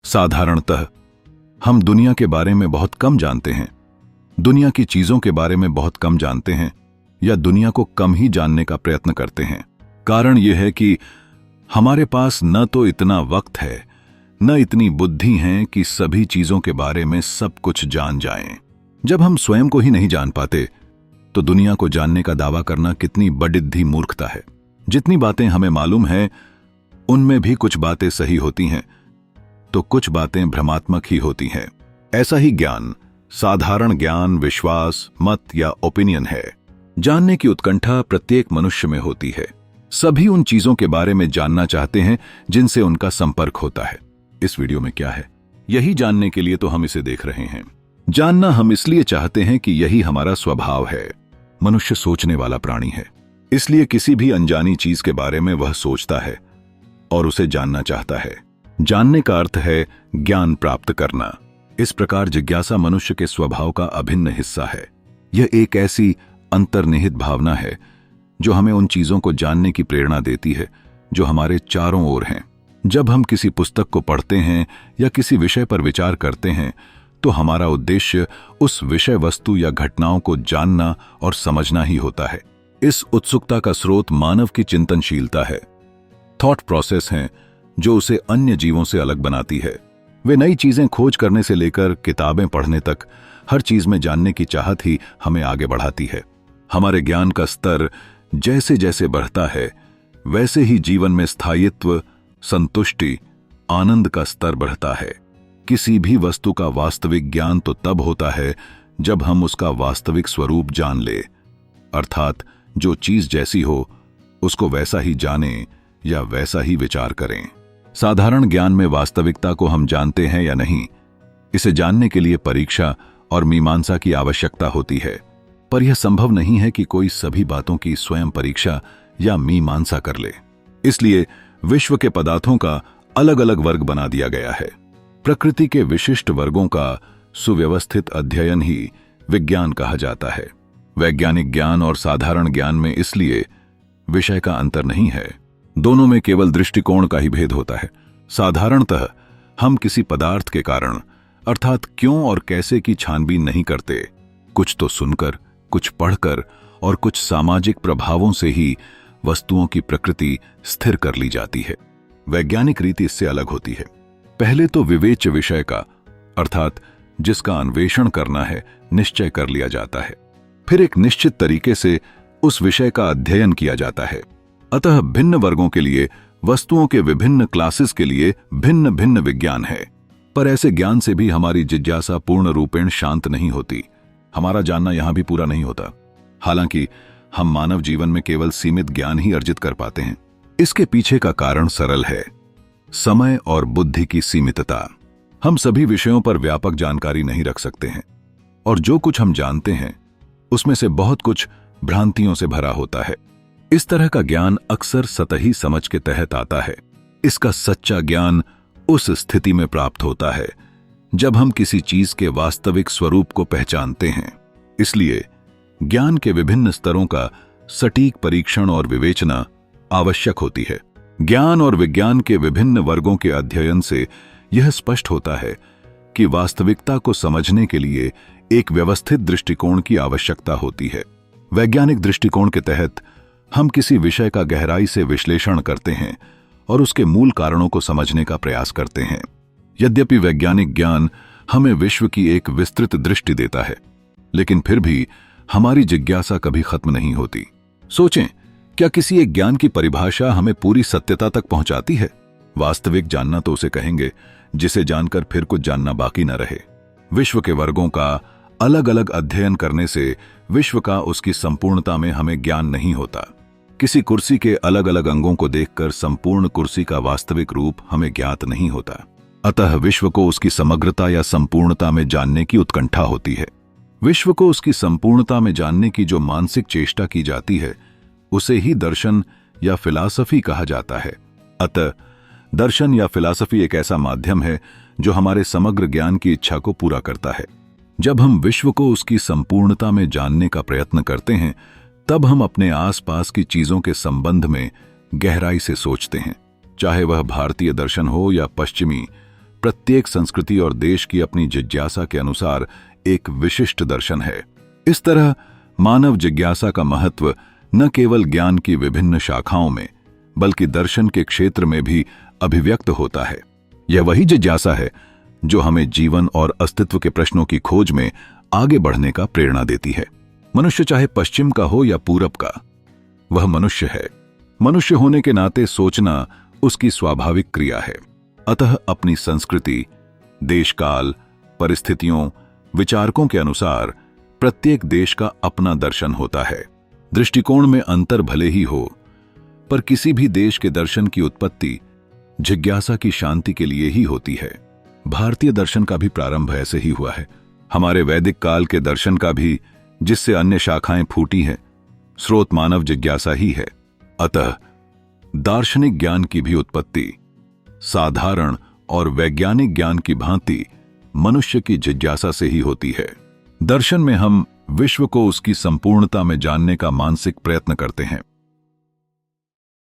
साधारणतः हम दुनिया के बारे में बहुत कम जानते हैं, दुनिया की चीजों के बारे में बहुत कम जानते हैं या दुनिया को कम ही जानने का प्रयत्न करते हैं। कारण यह है कि हमारे पास न तो इतना वक्त है, न इतनी बुद्धि है कि सभी चीजों के बारे में सब कुछ जान जाएं। जब हम स्वयं को ही नहीं जान पाते तो दुनिया को जानने का दावा करना कितनी बड़िद्धी मूर्खता है। जितनी बातें हमें मालूम है उनमें भी कुछ बातें सही होती हैं तो कुछ बातें भ्रमात्मक ही होती हैं। ऐसा ही ज्ञान, साधारण ज्ञान, विश्वास, मत या ओपिनियन है। जानने की उत्कंठा प्रत्येक मनुष्य में होती है। सभी उन चीजों के बारे में जानना चाहते हैं जिनसे उनका संपर्क होता है। इस वीडियो में क्या है, यही जानने के लिए तो हम इसे देख रहे हैं। जानना हम इसलिए चाहते हैं कि यही हमारा स्वभाव है। मनुष्य सोचने वाला प्राणी है, इसलिए किसी भी अनजानी चीज के बारे में वह सोचता है और उसे जानना चाहता है। जानने का अर्थ है ज्ञान प्राप्त करना। इस प्रकार जिज्ञासा मनुष्य के स्वभाव का अभिन्न हिस्सा है। यह एक ऐसी अंतर्निहित भावना है जो हमें उन चीजों को जानने की प्रेरणा देती है जो हमारे चारों ओर हैं। जब हम किसी पुस्तक को पढ़ते हैं या किसी विषय पर विचार करते हैं तो हमारा उद्देश्य उस विषय वस्तु या घटनाओं को जानना और समझना ही होता है। इस उत्सुकता का स्रोत मानव की चिंतनशीलता है। थॉट प्रोसेस है जो उसे अन्य जीवों से अलग बनाती है। वे नई चीजें खोज करने से लेकर किताबें पढ़ने तक हर चीज में जानने की चाहत ही हमें आगे बढ़ाती है। हमारे ज्ञान का स्तर जैसे जैसे बढ़ता है वैसे ही जीवन में स्थायित्व, संतुष्टि, आनंद का स्तर बढ़ता है। किसी भी वस्तु का वास्तविक ज्ञान तो तब होता है जब हम उसका वास्तविक स्वरूप जान ले, अर्थात जो चीज जैसी हो उसको वैसा ही जाने या वैसा ही विचार करें। साधारण ज्ञान में वास्तविकता को हम जानते हैं या नहीं, इसे जानने के लिए परीक्षा और मीमांसा की आवश्यकता होती है। पर यह संभव नहीं है कि कोई सभी बातों की स्वयं परीक्षा या मीमांसा कर ले। इसलिए विश्व के पदार्थों का अलग अलग वर्ग बना दिया गया है। प्रकृति के विशिष्ट वर्गों का सुव्यवस्थित अध्ययन ही विज्ञान कहा जाता है। वैज्ञानिक ज्ञान और साधारण ज्ञान में इसलिए विषय का अंतर नहीं है, दोनों में केवल दृष्टिकोण का ही भेद होता है। साधारणतः हम किसी पदार्थ के कारण अर्थात क्यों और कैसे की छानबीन नहीं करते। कुछ तो सुनकर, कुछ पढ़कर और कुछ सामाजिक प्रभावों से ही वस्तुओं की प्रकृति स्थिर कर ली जाती है। वैज्ञानिक रीति इससे अलग होती है। पहले तो विवेच्य विषय का अर्थात जिसका अन्वेषण करना है निश्चय कर लिया जाता है, फिर एक निश्चित तरीके से उस विषय का अध्ययन किया जाता है। अतः भिन्न वर्गों के लिए, वस्तुओं के विभिन्न क्लासेस के लिए भिन्न भिन्न विज्ञान है। पर ऐसे ज्ञान से भी हमारी जिज्ञासा पूर्ण रूपेण शांत नहीं होती। हमारा जानना यहां भी पूरा नहीं होता। हालांकि हम मानव जीवन में केवल सीमित ज्ञान ही अर्जित कर पाते हैं। इसके पीछे का कारण सरल है, समय और बुद्धि की सीमितता। हम सभी विषयों पर व्यापक जानकारी नहीं रख सकते हैं और जो कुछ हम जानते हैं उसमें से बहुत कुछ भ्रांतियों से भरा होता है। इस तरह का ज्ञान अक्सर सतही समझ के तहत आता है। इसका सच्चा ज्ञान उस स्थिति में प्राप्त होता है जब हम किसी चीज के वास्तविक स्वरूप को पहचानते हैं। इसलिए ज्ञान के विभिन्न स्तरों का सटीक परीक्षण और विवेचना आवश्यक होती है। ज्ञान और विज्ञान के विभिन्न वर्गों के अध्ययन से यह स्पष्ट होता है कि वास्तविकता को समझने के लिए एक व्यवस्थित दृष्टिकोण की आवश्यकता होती है। वैज्ञानिक दृष्टिकोण के तहत हम किसी विषय का गहराई से विश्लेषण करते हैं और उसके मूल कारणों को समझने का प्रयास करते हैं। यद्यपि वैज्ञानिक ज्ञान हमें विश्व की एक विस्तृत दृष्टि देता है, लेकिन फिर भी हमारी जिज्ञासा कभी खत्म नहीं होती। सोचें, क्या किसी एक ज्ञान की परिभाषा हमें पूरी सत्यता तक पहुंचाती है? वास्तविक जानना तो उसे कहेंगे जिसे जानकर फिर कुछ जानना बाकी न रहे। विश्व के वर्गों का अलग अलग अध्ययन करने से विश्व का उसकी संपूर्णता में हमें ज्ञान नहीं होता। किसी कुर्सी के अलग अलग अंगों को देखकर संपूर्ण कुर्सी का वास्तविक रूप हमें ज्ञात नहीं होता। अतः विश्व को उसकी समग्रता या संपूर्णता में जानने की उत्कंठा होती है। विश्व को उसकी संपूर्णता में जानने की जो मानसिक चेष्टा की जाती है उसे ही दर्शन या फिलॉसफी कहा जाता है। अतः दर्शन या फिलॉसफी एक ऐसा माध्यम है जो हमारे समग्र ज्ञान की इच्छा को पूरा करता है। जब हम विश्व को उसकी संपूर्णता में जानने का प्रयत्न करते हैं तब हम अपने आसपास की चीजों के संबंध में गहराई से सोचते हैं। चाहे वह भारतीय दर्शन हो या पश्चिमी, प्रत्येक संस्कृति और देश की अपनी जिज्ञासा के अनुसार एक विशिष्ट दर्शन है। इस तरह मानव जिज्ञासा का महत्व न केवल ज्ञान की विभिन्न शाखाओं में बल्कि दर्शन के क्षेत्र में भी अभिव्यक्त होता है। यह वही जिज्ञासा है जो हमें जीवन और अस्तित्व के प्रश्नों की खोज में आगे बढ़ने का प्रेरणा देती है। मनुष्य चाहे पश्चिम का हो या पूरब का, वह मनुष्य है। मनुष्य होने के नाते सोचना उसकी स्वाभाविक क्रिया है। अतः अपनी संस्कृति, देशकाल, परिस्थितियों, विचारकों के अनुसार प्रत्येक देश का अपना दर्शन होता है। दृष्टिकोण में अंतर भले ही हो, पर किसी भी देश के दर्शन की उत्पत्ति जिज्ञासा की शांति के लिए ही होती है। भारतीय दर्शन का भी प्रारंभ ऐसे ही हुआ है। हमारे वैदिक काल के दर्शन का भी, जिससे अन्य शाखाएं फूटी हैं, स्रोत मानव जिज्ञासा ही है। अतः दार्शनिक ज्ञान की भी उत्पत्ति साधारण और वैज्ञानिक ज्ञान की भांति मनुष्य की जिज्ञासा से ही होती है। दर्शन में हम विश्व को उसकी संपूर्णता में जानने का मानसिक प्रयत्न करते हैं।